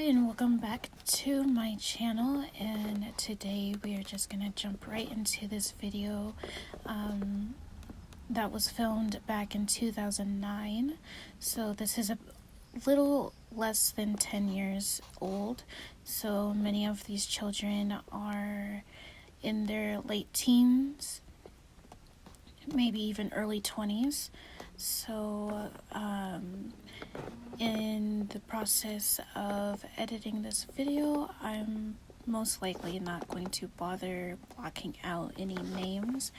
and welcome back to my channel, and today we are just gonna jump right into this video that was filmed back in 2009. So this is a little less than 10 years old, so many of these children are in their late teens, maybe even early 20s. So in the process of editing this video, I'm most likely not going to bother blocking out any names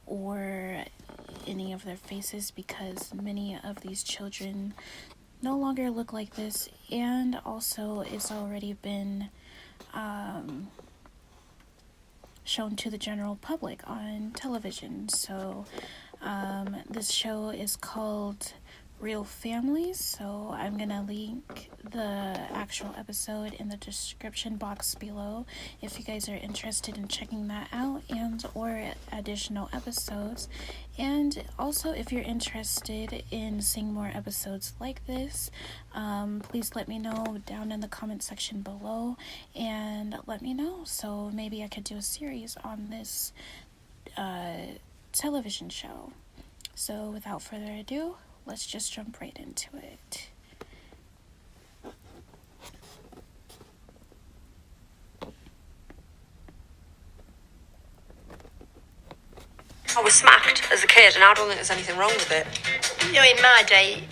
or any of their faces, because many of these children no longer look like this, and also it's already been shown to the general public on television. So this show is called Real Families, so I'm gonna link the actual episode in the description box below if you guys are interested in checking that out and or additional episodes. And also, if you're interested in seeing more episodes like this, please let me know down in the comment section below and let me know, so maybe I could do a series on this television show. So without further ado, let's just jump right into it. I was smacked as a kid, and I don't think there's anything wrong with it. You know, in my day,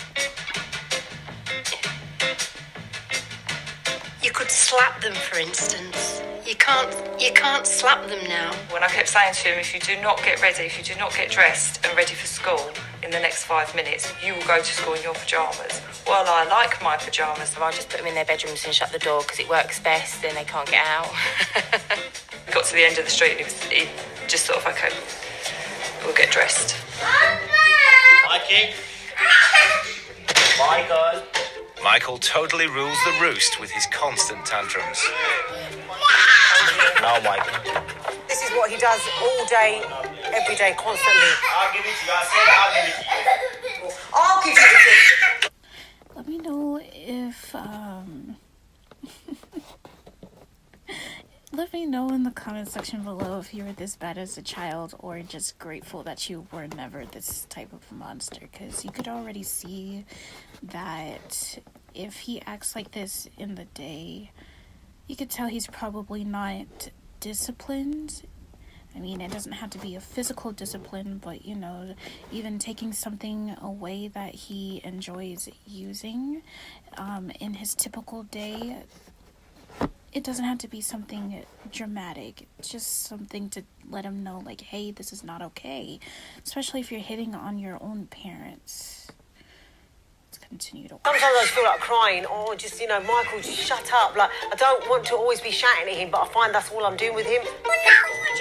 you could slap them, for instance. You can't slap them now. When I kept saying to him, if you do not get ready, if you do not get dressed and ready for school in the next 5 minutes, you will go to school in your pyjamas. Well, I like my pyjamas. So I just put them in their bedrooms and shut the door because it works best, then they can't get out. Got to the end of the street and he just sort of, okay, we'll get dressed. Mikey. Michael totally rules the roost with his constant tantrums. No, Mike. This is what he does all day, every day, constantly. I'll give it to you. I said I'll give it to you. I'll give you the Let me know if let me know in the comment section below if you were this bad as a child, or just grateful that you were never this type of monster, because you could already see that if he acts like this in the day, you could tell he's probably not disciplined. I mean, it doesn't have to be a physical discipline, but, you know, even taking something away that he enjoys using in his typical day. It doesn't have to be something dramatic. It's just something to let him know, like, hey, this is not okay. Especially if you're hitting on your own parents. Let's continue to watch. Sometimes I feel like crying, or just, you know, Michael, just shut up. Like, I don't want to always be shouting at him, but I find that's all I'm doing with him.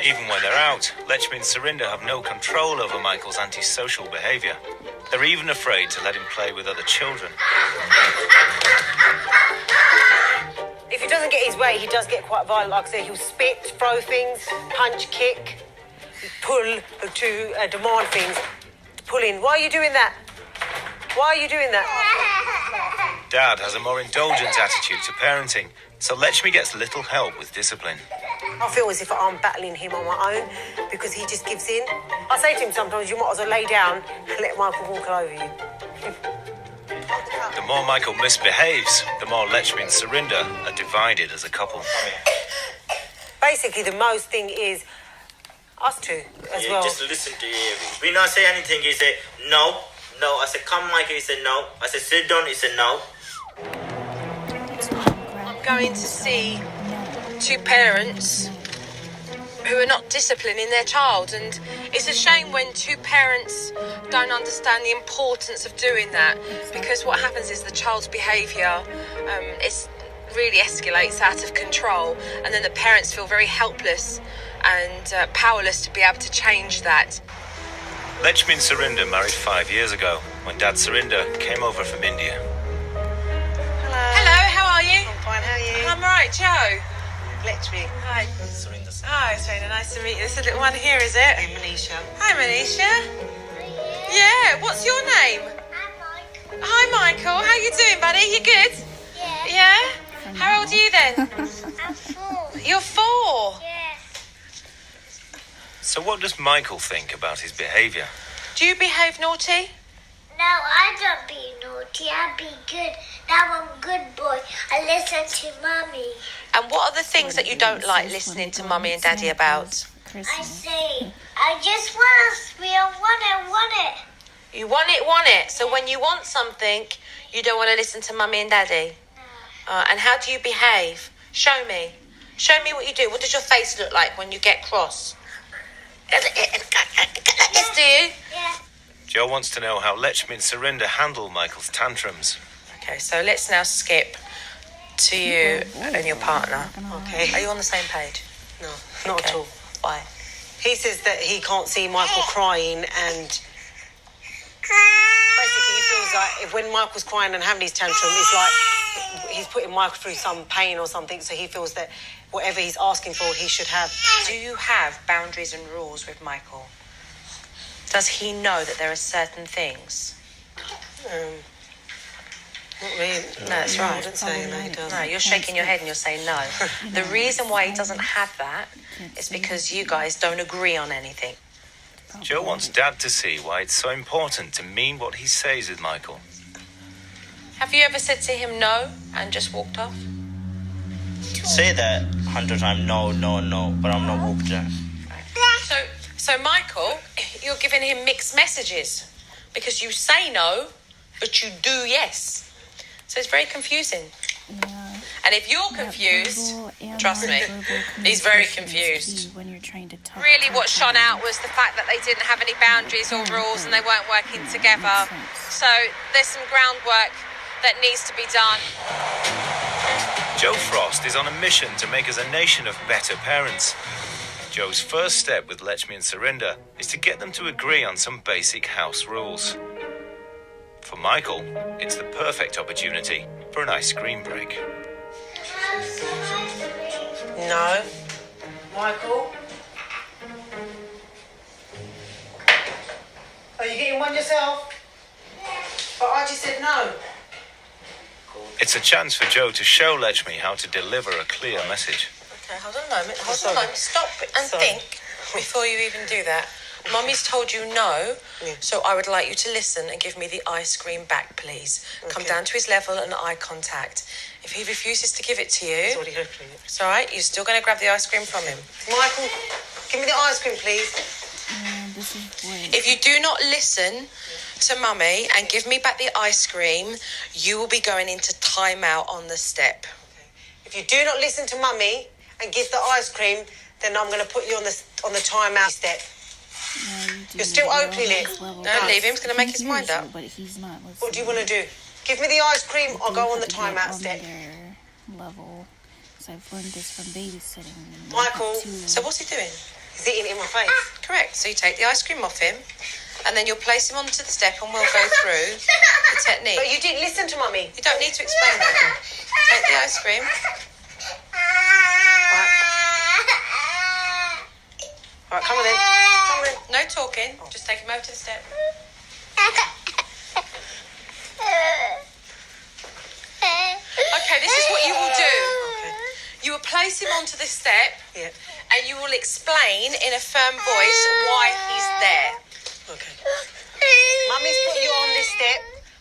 Even when they're out, Lechmi and Surinder have no control over Michael's antisocial behaviour. They're even afraid to let him play with other children. If he doesn't get his way, he does get quite violent. Like I say, he'll spit, throw things, punch, kick, pull to demand things, pull in. Why are you doing that? Why are you doing that? Dad has a more indulgent attitude to parenting, so Lechmi gets little help with discipline. I feel as if I'm battling him on my own because he just gives in. I say to him sometimes, you might as well lay down and let Michael walk over you. The more Michael misbehaves, the more Lechmi and Surinder are divided as a couple. Basically, the most thing is us two as well. Just listen to you. When I say anything, he say no. No, I said come, Michael. He said no. I said sit down. He said no. I'm going to see two parents who are not disciplining their child, and it's a shame when two parents don't understand the importance of doing that, because what happens is the child's behaviour really escalates out of control, and then the parents feel very helpless and powerless to be able to change that. Lechmi and Surinder married 5 years ago, when Dad Surinder came over from India. Hello, how are you? I'm fine, how are you? I'm right, Joe. Literally. Hi. Oh, it's really nice to meet you. This little one here, is it? Hey, Manisha. Hi, Manisha. Yeah, what's your name? Hi, Michael. How you doing, buddy? You good? Yeah. from How old are you then? I'm 4. You're 4. Yes. So what does Michael think about his behaviour? Do you behave naughty? No, I don't be naughty. I be good. Now I'm good boy. I listen to Mummy. And what are the things that you don't like listening to Mummy and Daddy about? I say, I just want it. You want it. So when you want something, you don't want to listen to Mummy and Daddy. And how do you behave? Show me. Show me what you do. What does your face look like when you get cross? Yes, do you? Yeah. Joe wants to know how Lechmi and Surinder handle Michael's tantrums. Okay, so let's now skip to you and your partner. Okay. Are you on the same page? No, not at all. Why? He says that he can't see Michael crying, and basically he feels like when Michael's crying and having his tantrum, it's like he's putting Michael through some pain or something, so he feels that whatever he's asking for, he should have. Do you have boundaries and rules with Michael? Does he know that there are certain things? Not really. No, that's right. I wouldn't say no, he doesn't. No, you're shaking your head and you're saying no. The reason why he doesn't have that is because you guys don't agree on anything. Joe wants Dad to see why it's so important to mean what he says with Michael. Have you ever said to him no and just walked off? Say that 100 times, no, but I'm not walking there. So Michael, you're giving him mixed messages because you say no, but you do yes. So it's very confusing. Yeah. And if you're confused, trust me, he's very confused. When you're trying to talk. Really what shone out was the fact that they didn't have any boundaries or rules and they weren't working together. So there's some groundwork that needs to be done. Joe Frost is on a mission to make us a nation of better parents. Joe's first step with Lechmi and Surinder is to get them to agree on some basic house rules. For Michael, it's the perfect opportunity for an ice cream break. No. Michael? Are you getting one yourself? But I just said no. It's a chance for Joe to show Lechmi how to deliver a clear message. Okay, hold on a moment. Hold on Sorry. a moment. Stop and Sorry. think before you even do that. Mummy's told you no, so I would like you to listen and give me the ice cream back, please. Come Okay. down to his level and eye contact. If he refuses to give it to He's you, already opening it. it's all right. You're still going to grab the ice cream from him. Michael, give me the ice cream, please. This is what. If you do not listen to Mummy and give me back the ice cream, you will be going into timeout on the step. If you do not listen to Mummy and give the ice cream, then I'm going to put you on the timeout step. You're still opening it. Don't leave him. He's going to make his mind up. But he's not listening. What do you want to do? Give me the ice cream or go on the timeout step. Their level. So I've learned this from babysitting. And Michael. So what's he doing? He's eating it in my face. Correct. So you take the ice cream off him, and then you'll place him onto the step, and we'll go through the technique. But you didn't listen to Mummy. You don't need to explain that. Take the ice cream. All right, come on then. Come on then. No talking. Just take him over to the step. Okay, this is what you will do. You will place him onto the step, Yeah. and you will explain in a firm voice why he's there. Okay. Mummy's put you on this step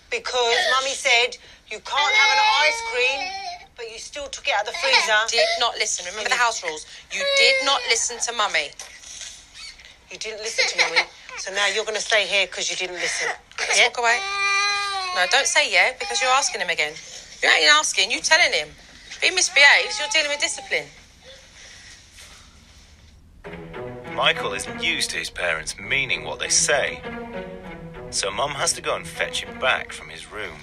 because Mummy said you can't have an ice cream, but you still took it out of the freezer. Did not listen. Remember the house rules. You did not listen to Mummy. You didn't listen to Mummy, so now you're going to stay here because you didn't listen. Let's walk away. No, don't say yeah, because you're asking him again. You ain't asking, you're telling him. If he misbehaves, you're dealing with discipline. Michael isn't used to his parents meaning what they say, so Mum has to go and fetch him back from his room.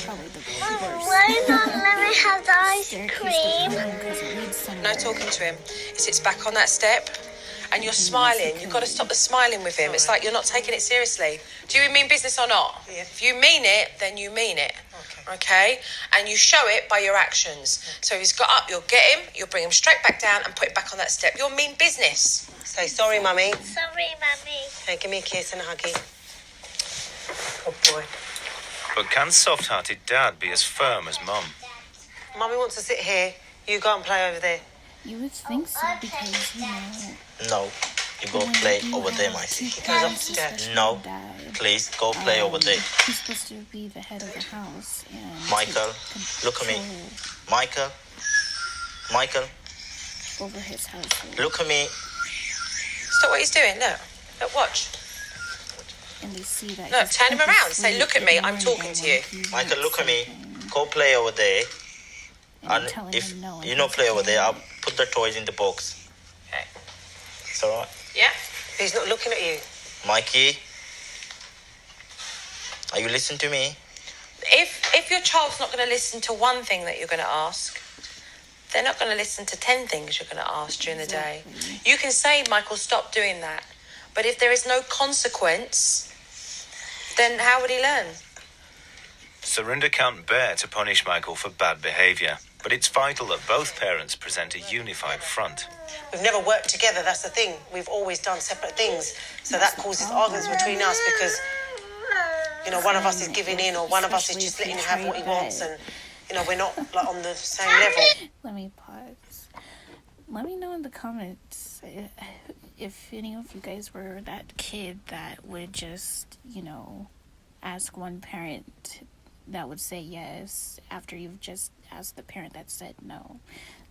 Probably the worst. Why not let me have the ice cream? No talking to him. He sits back on that step, and you're smiling. You've got to stop the smiling with him. It's like you're not taking it seriously. Do you mean business or not? Yeah. If you mean it, then you mean it. Okay? And you show it by your actions. So if he's got up, you'll get him, you'll bring him straight back down and put him back on that step. You'll mean business. Say sorry, Mummy. Sorry, Mummy. Hey, give me a kiss and a huggy. Good boy. But can soft-hearted Dad be as firm as Mum? Mummy wants to sit here. You go and play over there. You would think so because, you know... No, you go play over there, my sis. He goes upstairs. No, Dad, please, go play over there. he's supposed to be the head of the house and Michael, look at me. control Michael, over his household. look at me. Stop what he's doing. Look, watch. And they see that. Look, he's turn him around. Say, purposely look at me. I'm ignoring talking them to you. when he Michael, wants look at me. something, Go play over there. and And telling if him no, and you know he's play over there, ignoring I'll put the toys in the box. Okay. It's alright. Yeah? He's not looking at you. Mikey, are you listening to me? If your child's not going to listen to one thing that you're going to ask, they're not going to listen to 10 things you're going to ask during the day. Exactly. You can say, Michael, stop doing that. But if there is no consequence, then how would he learn? Surinder can't bear to punish Michael for bad behaviour, but it's vital that both parents present a unified front. We've never worked together, that's the thing. We've always done separate things. So that causes arguments between us because, you know, one of us is giving in or one of us is just letting him have what he wants and, you know, we're not like on the same level. Let me pause. Let me know in the comments if any of you guys were that kid that would just, you know, ask one parent that would say yes after you've just asked the parent that said no.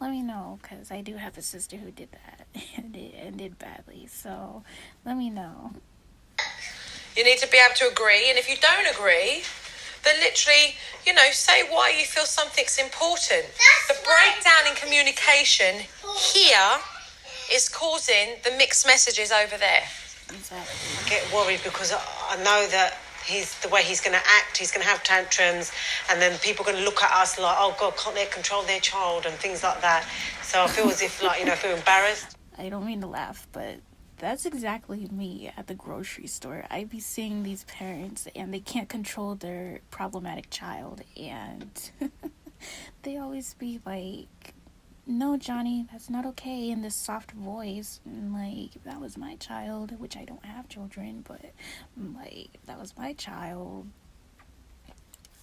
Let me know, because I do have a sister who did that and did badly. So let me know. You need to be able to agree, and if you don't agree, then literally, you know, say why you feel something's important. The breakdown in communication here is causing the mixed messages over there. Exactly. I get worried because I know that the way he's going to act, he's going to have tantrums, and then people are going to look at us like, oh God, can't they control their child and things like that. So I feel as if, like, you know, I feel embarrassed. I don't mean to laugh, but that's exactly me at the grocery store. I be seeing these parents and they can't control their problematic child, and they always be like, no, Johnny, that's not okay, in this soft voice. And like, if that was my child, which I don't have children, but like, if that was my child,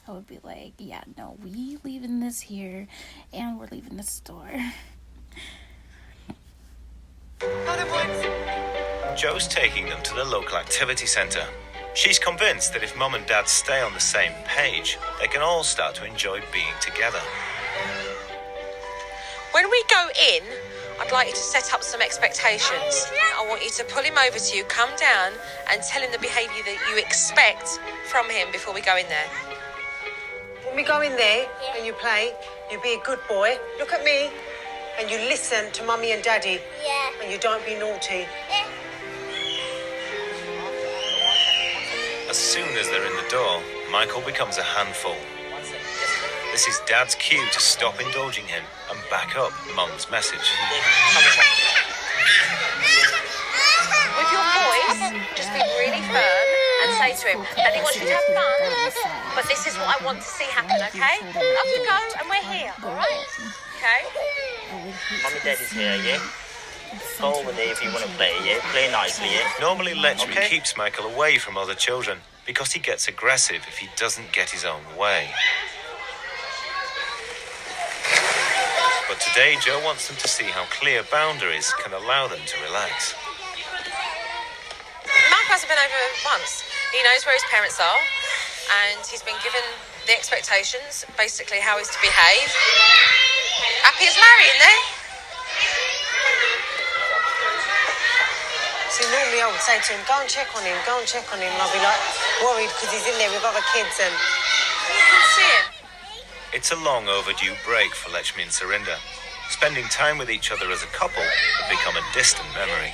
I would be like, yeah, no, we leaving this here and we're leaving the store. Joe's taking them to the local activity centre. She's convinced that if Mum and Dad stay on the same page, they can all start to enjoy being together. When we go in, I'd like you to set up some expectations. I want you to pull him over to you, come down, and tell him the behaviour that you expect from him before we go in there. When we go in there and you play, you be a good boy, look at me, and you listen to Mummy and Daddy. Yeah. And you don't be naughty. As soon as they're in the door, Michael becomes a handful. This is Dad's cue to stop indulging him and back up Mum's message. With your voice, just be really firm and say to him, Daddy wants you to have fun, but this is what I want to see happen, okay? Up you go, and we're here, all right? Okay? Mommy, Daddy's here, yeah? Go over there if you want to play, yeah? Play nicely, yeah? Normally, Letchman keeps Michael away from other children because he gets aggressive if he doesn't get his own way. But today, Joe wants them to see how clear boundaries can allow them to relax. Mark hasn't been over once. He knows where his parents are, and he's been given the expectations, basically how he's to behave. Happy as Larry in there. See, normally I would say to him, go and check on him, go and check on him. And I'll be like worried because he's in there with other kids and... You can see him. It's a long overdue break for Letchman and Surinder. Spending time with each other as a couple had become a distant memory.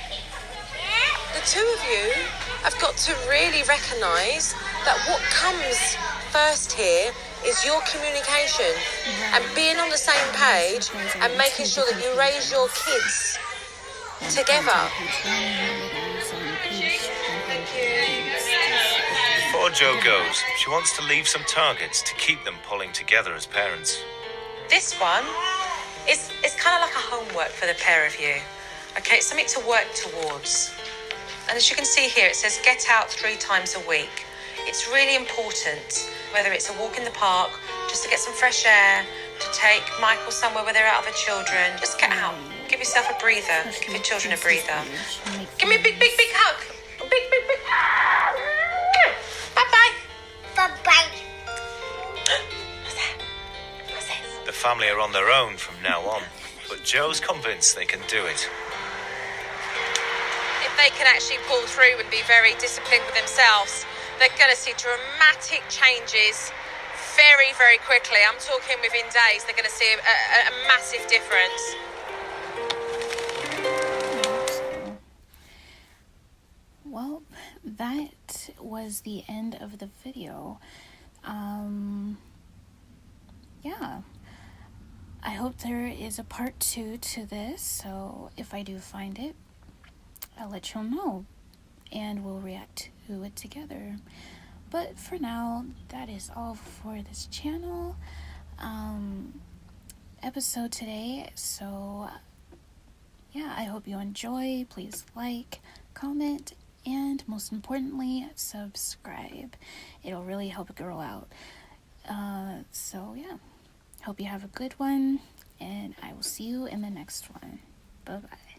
The two of you have got to really recognise that what comes first here is your communication and being on the same page and making sure that you raise your kids together. Before Joe goes, she wants to leave some targets to keep them pulling together as parents. This one is kind of like a homework for the pair of you. Okay, it's something to work towards. And as you can see here, it says get out 3 times a week. It's really important, whether it's a walk in the park, just to get some fresh air, to take Michael somewhere where there are other children. Just get out. Give yourself a breather. Give your children a breather. Give me a big, big, big hug. A big, big, big. Bye-bye. Bye-bye. What's that? What's this? The family are on their own from now on, but Joe's convinced they can do it. If they can actually pull through and be very disciplined with themselves, they're going to see dramatic changes very, very quickly. I'm talking within days. They're going to see a massive difference. Well, that was the end of the video. Yeah. I hope there is a part 2 to this, so if I do find it, I'll let you know, and we'll react to it together. But for now, that is all for this channel episode today. So yeah, I hope you enjoy. Please like, comment, and most importantly, subscribe. It'll really help it grow out. So yeah, hope you have a good one, and I will see you in the next one. Bye bye.